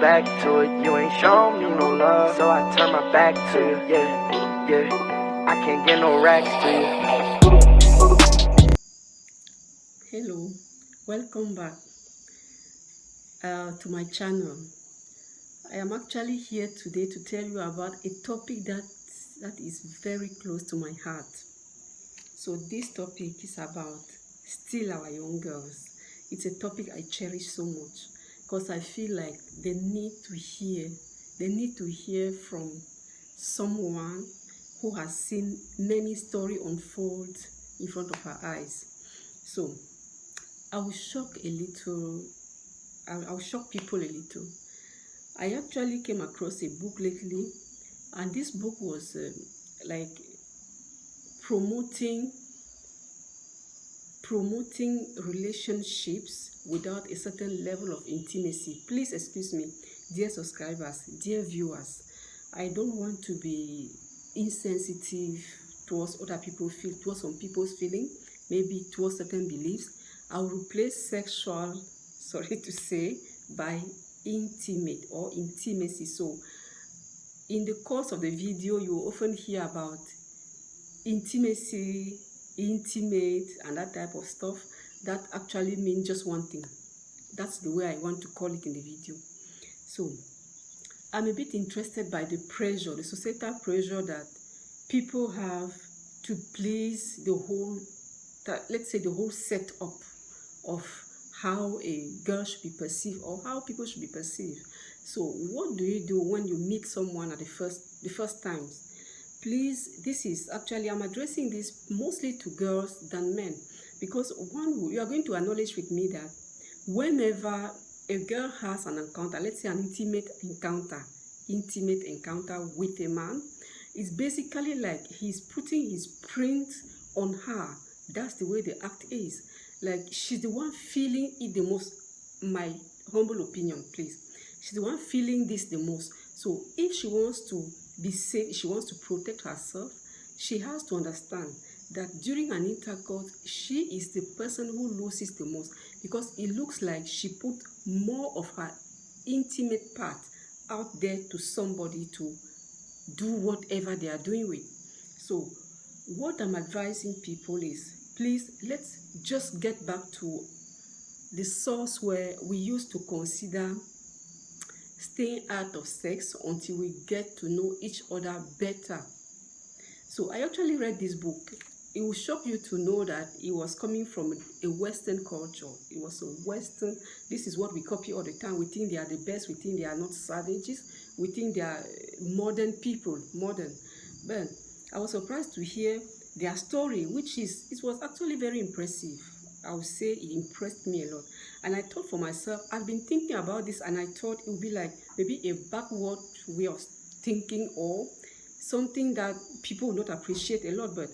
back to it. You ain't shown me no love, so I turn my back to you. Yeah. I can't get no racks to you. Hello, welcome back to my channel. I am actually here today to tell you about a topic that is very close to my heart. So this topic is about still our young girls. It's a topic I cherish so much because I feel like they need to hear from someone who has seen many stories unfold in front of her eyes. So I will shock people a little. I actually came across a book lately, and this book was like promoting relationships without a certain level of intimacy. Please excuse me, dear subscribers, dear viewers. I don't want to be insensitive towards other people's feelings, towards some people's feelings, maybe towards certain beliefs. I will replace sexual, sorry to say, by intimate or intimacy. So in the course of the video, you will often hear about intimacy, intimate, and that type of stuff. That actually means just one thing. That's the way I want to call it in the video. So I'm a bit interested by the pressure, the societal pressure that people have to please the whole, let's say the whole setup of how a girl should be perceived or how people should be perceived. So what do you do when you meet someone at the first times? Please, this is actually, I'm addressing this mostly to girls than men, because you are going to acknowledge with me that whenever a girl has an encounter, let's say an intimate encounter with a man, it's basically like he's putting his print on her. That's the way the act is. Like, she's the one feeling it the most. My humble opinion, please. She's the one feeling this the most. So if she wants to be safe, she wants to protect herself, she has to understand that during an intercourse, she is the person who loses the most, because it looks like she put more of her intimate part out there to somebody to do whatever they are doing with. So what I'm advising people is, please, let's just get back to the source where we used to consider staying out of sex until we get to know each other better. So I actually read this book. It will shock you to know that it was coming from a Western culture. It was a Western, this is what we copy all the time. We think they are the best. We think they are not savages. We think they are modern people, modern. But I was surprised to hear their story, it was actually very impressive. I would say it impressed me a lot. And I thought for myself, I've been thinking about this, and I thought it would be like maybe a backward way of thinking or something that people would not appreciate a lot. But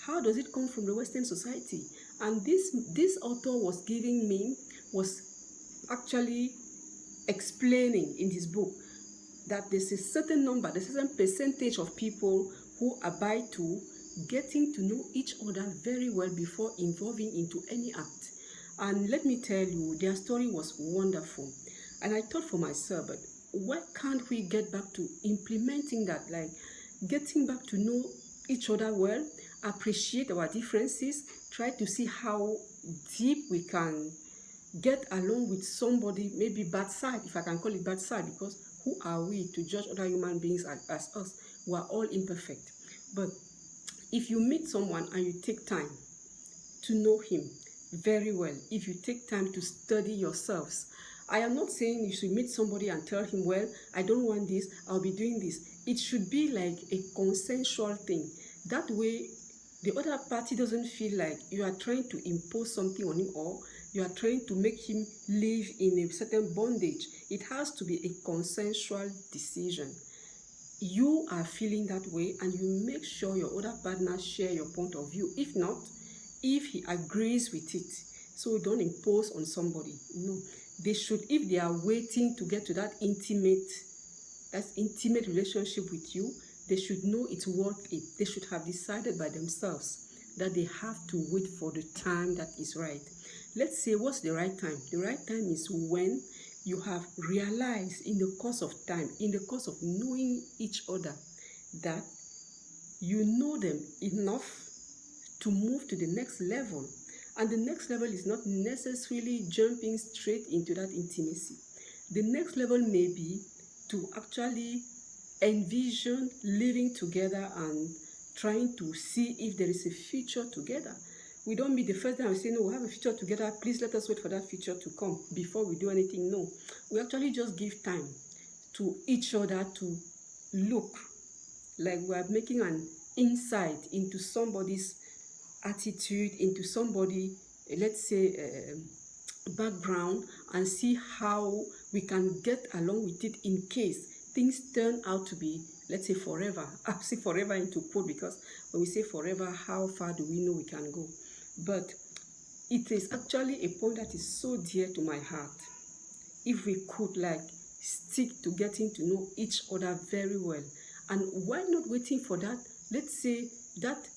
how does it come from the Western society? And this author was actually explaining in his book that there's a certain percentage of people who abide to getting to know each other very well before involving into any act. And let me tell you, their story was wonderful. And I thought for myself, but why can't we get back to implementing that, like getting back to know each other well, appreciate our differences, try to see how deep we can get along with somebody, maybe bad side, if I can call it bad side, because who are we to judge other human beings as us? We are all imperfect. But if you meet someone and you take time to know him very well, if you take time to study yourselves, I am not saying you should meet somebody and tell him, well, I don't want this, I'll be doing this. It should be like a consensual thing. That way, the other party doesn't feel like you are trying to impose something on him or you are trying to make him live in a certain bondage. It has to be a consensual decision. You are feeling that way, and you make sure your other partner share your point of view. If not, if he agrees with it, so don't impose on somebody. No, they should, if they are waiting to get to that intimate relationship with you, they should know it's worth it. They should have decided by themselves that they have to wait for the time that is right. Let's say, what's the right time? The right time is when you have realized in the course of time, in the course of knowing each other, that you know them enough to move to the next level. And the next level is not necessarily jumping straight into that intimacy. The next level may be to actually envision living together and trying to see if there is a future together. We don't meet the first time we say, no, we have a future together, please let us wait for that future to come before we do anything. No, we actually just give time to each other to look like we are making an insight into somebody's attitude, into somebody, let's say, background, and see how we can get along with it in case things turn out to be, let's say, forever. I say forever into quote, because when we say forever, how far do we know we can go? But it is actually a point that is so dear to my heart. If we could like stick to getting to know each other very well, and why not waiting for that, let's say, that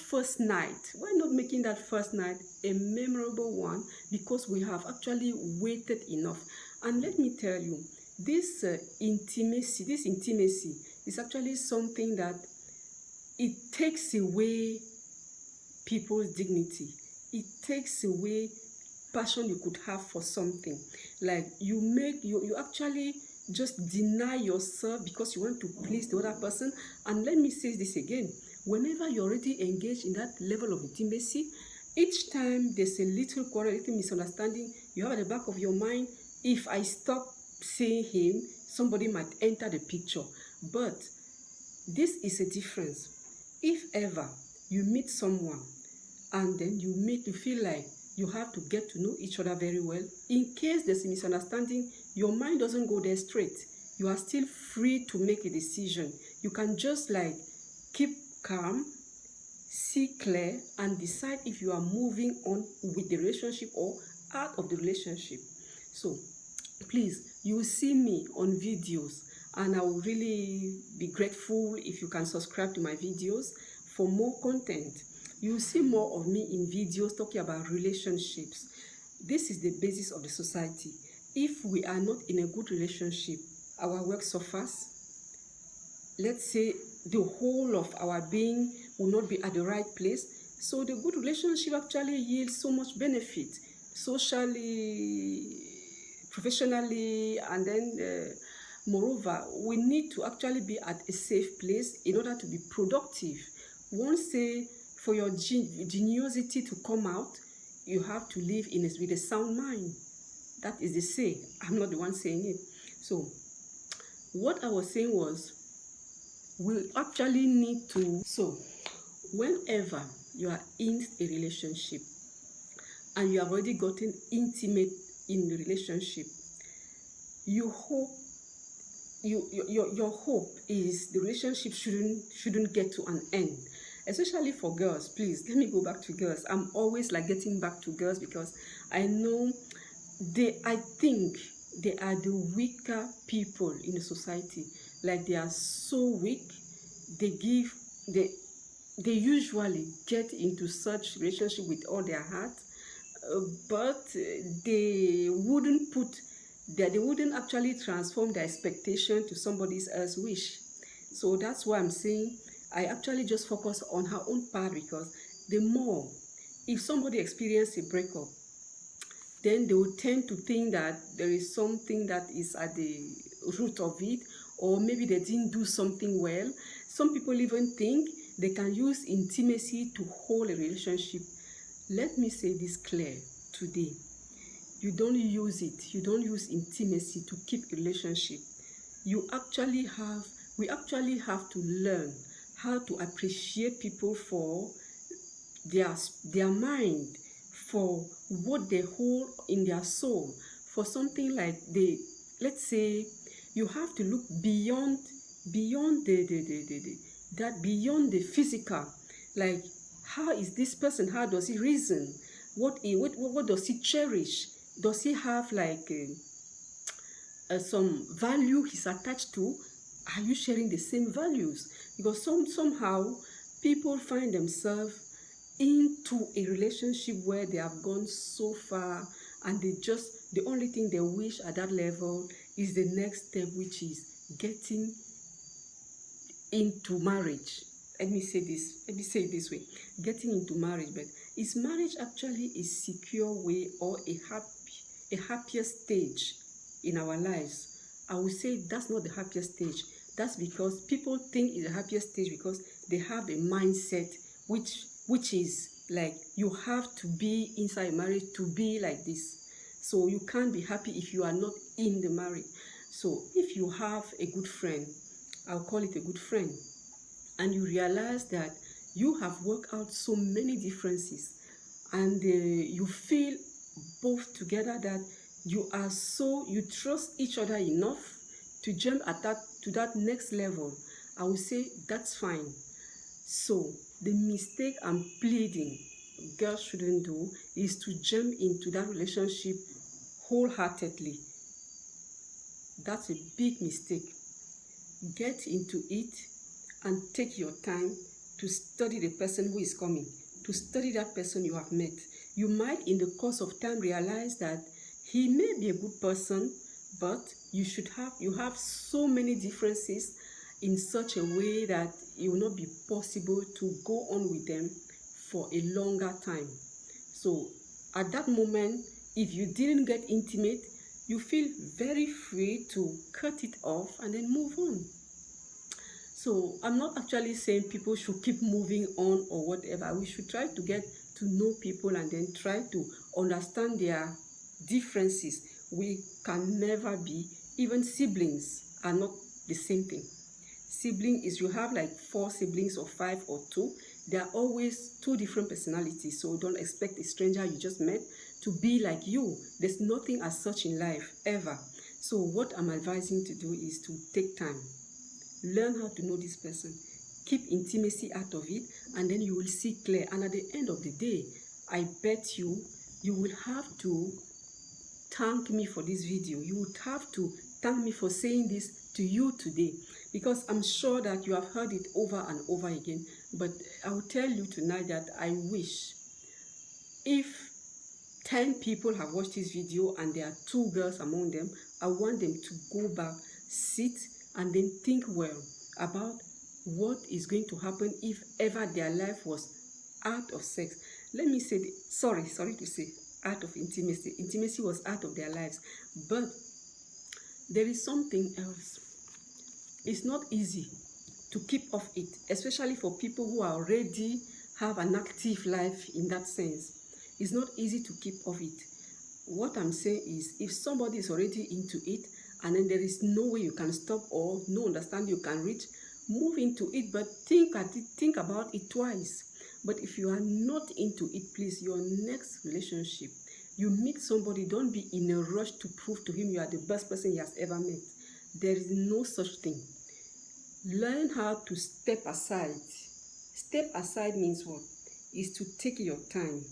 first night? Why not making that first night a memorable one, because we have actually waited enough? And let me tell you, this intimacy is actually something that it takes away people's dignity. It takes away passion you could have for something. Like you actually just deny yourself because you want to please the other person. And let me say this again, whenever you're already engaged in that level of intimacy, each time there's a little quarrel, a little misunderstanding, you have at the back of your mind, if I stop seeing him, somebody might enter the picture. But this is a difference. If ever you meet someone and then you feel like you have to get to know each other very well, in case there's a misunderstanding, your mind doesn't go there straight. You are still free to make a decision. You can just like keep calm, see clear, and decide if you are moving on with the relationship or out of the relationship. So please, you will see me on videos, and I will really be grateful if you can subscribe to my videos for more content. You will see more of me in videos talking about relationships. This is the basis of the society. If we are not in a good relationship, our work suffers. Let's say the whole of our being will not be at the right place. So the good relationship actually yields so much benefit, socially, professionally, and then moreover, we need to actually be at a safe place in order to be productive. One say, for your geniusity to come out, you have to live with a sound mind. That is the say. I'm not the one saying it. So what I was saying was, we actually need to, so whenever you are in a relationship and you have already gotten intimate in the relationship, you hope, your hope is the relationship shouldn't get to an end. Especially for girls, please, let me go back to girls. I'm always like getting back to girls because I know I think they are the weaker people in the society. Like they are so weak, they usually get into such relationship with all their heart, but they wouldn't actually transform their expectation to somebody else's wish. So that's why I'm saying I actually just focus on her own part, because the more, if somebody experiences a breakup, then they will tend to think that there is something that is at the root of it, or maybe they didn't do something well. Some people even think they can use intimacy to hold a relationship. Let me say this clear today. You don't use it. You don't use intimacy to keep a relationship. We actually have to learn how to appreciate people for their mind, for what they hold in their soul, for something like let's say, you have to look beyond beyond the physical. Like, how is this person? How does he reason? What does he cherish? Does he have like some value he's attached to? Are you sharing the same values? Because somehow people find themselves into a relationship where they have gone so far and they just The only thing they wish at that level is the next step, which is getting into marriage. Let me say it this way. Getting into marriage. But is marriage actually a secure way or a happier stage in our lives? I would say that's not the happiest stage. That's because people think it's the happiest stage because they have a mindset which is like you have to be inside marriage to be like this. So you can't be happy if you are not in the marriage. So if you have a good friend, I'll call it a good friend, and you realize that you have worked out so many differences, and you feel both together that you trust each other enough to jump to that next level, I would say that's fine. So the mistake I'm pleading girls shouldn't do is to jump into that relationship wholeheartedly. That's a big mistake. Get into it and take your time to study the person who is coming, to study that person you have met. You might in the course of time realize that he may be a good person, but you have so many differences in such a way that it will not be possible to go on with them for a longer time. So at that moment, if you didn't get intimate, you feel very free to cut it off and then move on. So I'm not actually saying people should keep moving on or whatever. We should try to get to know people and then try to understand their differences. We can never be, even siblings are not the same thing. Sibling is you have like 4 siblings or 5 or 2. They are always 2 different personalities. So don't expect a stranger you just met to be like you. There's nothing as such in life ever. So what I'm advising to do is to take time. Learn how to know this person. Keep intimacy out of it, and then you will see clear. And at the end of the day, I bet you will have to thank me for this video. You would have to thank me for saying this to you today, because I'm sure that you have heard it over and over again. But I will tell you tonight that I wish if 10 people have watched this video and there are 2 girls among them, I want them to go back, sit, and then think well about what is going to happen if ever their life was out of sex. Let me say, sorry to say, out of intimacy. Intimacy was out of their lives. But there is something else. It's not easy to keep off it, especially for people who already have an active life in that sense. It's not easy to keep off it. What I'm saying is, if somebody is already into it, and then there is no way you can stop or no understanding you can reach, move into it, but think about it twice. But if you are not into it, please, your next relationship, you meet somebody, don't be in a rush to prove to him you are the best person he has ever met. There is no such thing. Learn how to step aside. Step aside means what? Is to take your time.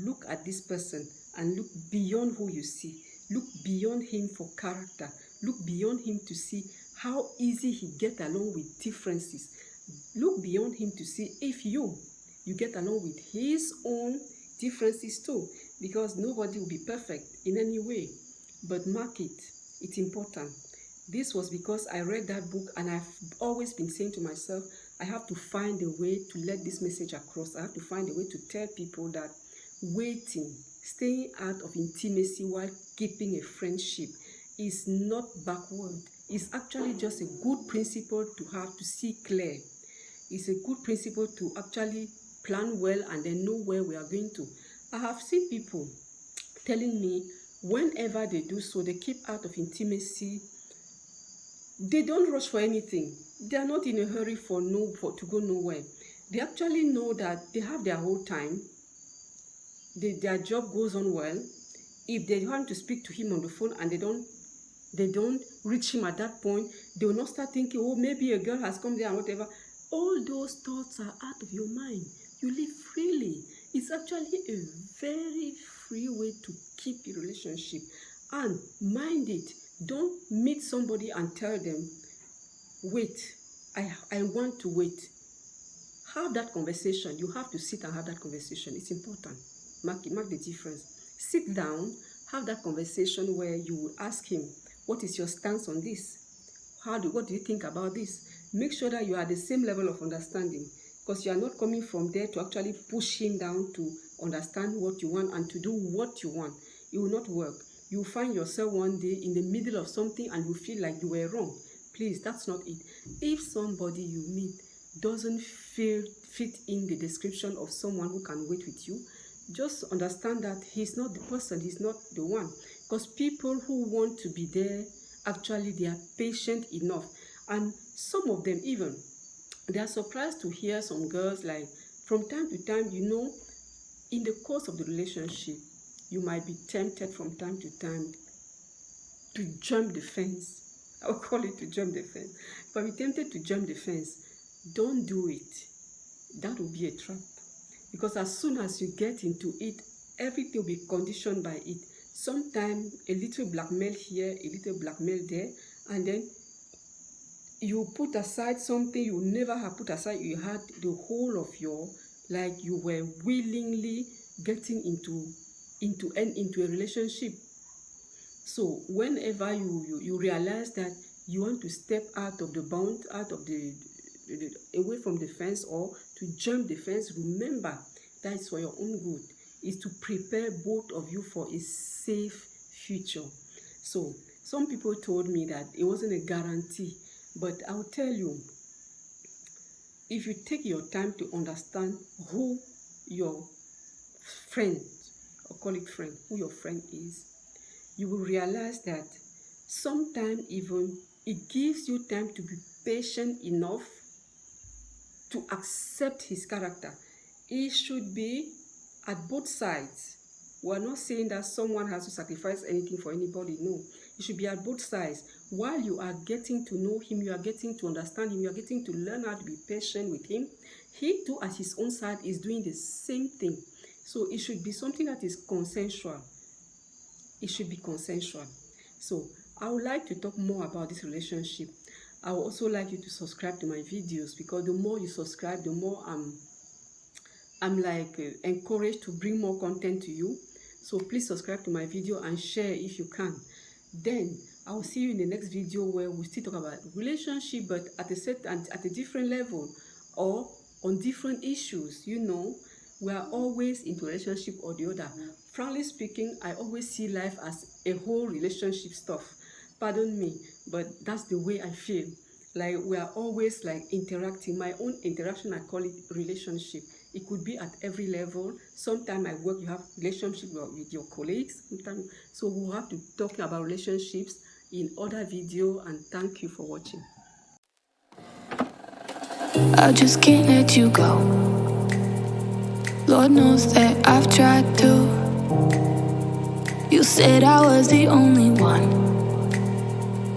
Look at this person and look beyond who you see. Look beyond him for character. Look beyond him to see how easy he gets along with differences. Look beyond him to see if you get along with his own differences too. Because nobody will be perfect in any way. But mark it. It's important. This was because I read that book, and I've always been saying to myself, I have to find a way to let this message across. I have to find a way to tell people that waiting, staying out of intimacy while keeping a friendship is not backward. It's actually just a good principle to have to see clear. It's a good principle to actually plan well and then know where we are going to. I have seen people telling me whenever they do so, they keep out of intimacy. They don't rush for anything. They are not in a hurry to go nowhere. They actually know that they have their whole time. Their job goes on well. If they want to speak to him on the phone and they don't reach him at that point, they will not start thinking, oh, maybe a girl has come there and whatever. All those thoughts are out of your mind. You live freely. It's actually a very free way to keep a relationship. And mind it, don't meet somebody and tell them, wait, I want to wait. Have that conversation. You have to sit and have that conversation. It's important. Mark the difference. Sit down Have that conversation where you will ask him, what is your stance on this? What do you think about this? Make sure that you are at the same level of understanding, because you are not coming from there to actually push him down to understand what you want and to do what you want. It will not work. You will find yourself one day in the middle of something and you feel like you were wrong. Please, that's not it. If somebody you meet doesn't fit in the description of someone who can wait with you, just understand that he's not the person, he's not the one. Because people who want to be there, actually they are patient enough. And some of them even, they are surprised to hear some girls like, from time to time, you know, in the course of the relationship, you might be tempted from time to time to jump the fence. I'll call it to jump the fence. If you're tempted to jump the fence, don't do it. That will be a trap. Because as soon as you get into it, everything will be conditioned by it. Sometimes a little blackmail here, a little blackmail there, and then you put aside something you never have put aside. You had the whole of your, like you were willingly getting into a relationship. So whenever you realize that you want to step out of the bound, out of away from the fence, or to jump the fence, remember that is for your own good. Is to prepare both of you for a safe future. So some people told me that it wasn't a guarantee, but I'll tell you, if you take your time to understand who your friend, or call it friend, who your friend is, you will realize that sometimes even it gives you time to be patient enough to accept his character. It should be at both sides. We're not saying that someone has to sacrifice anything for anybody. No, it should be at both sides. While you are getting to know him, you are getting to understand him, you are getting to learn how to be patient with him. He too, at his own side, is doing the same thing. So it should be something that is consensual. It should be consensual. So I would like to talk more about this relationship. I would also like you to subscribe to my videos, because the more you subscribe, the more I'm like encouraged to bring more content to you. So please subscribe to my video and share if you can. Then I will see you in the next video, where we still talk about relationship, but at a different level, or on different issues. You know, we are always into relationship or the other. Frankly speaking, I always see life as a whole relationship stuff. Pardon me, but that's the way I feel. Like we are always like interacting. My own interaction, I call it relationship. It could be at every level. Sometimes at work, you have relationship with your colleagues. Sometimes, so we'll have to talk about relationships in other video. And thank you for watching. I just can't let you go. Lord knows that I've tried to. You said I was the only one.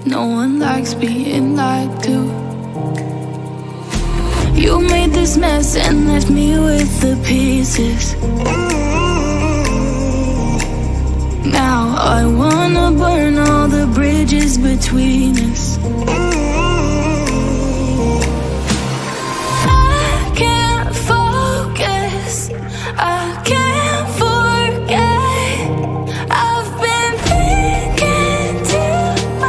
No one likes being lied to. You made this mess and left me with the pieces. Now I wanna burn all the bridges between us.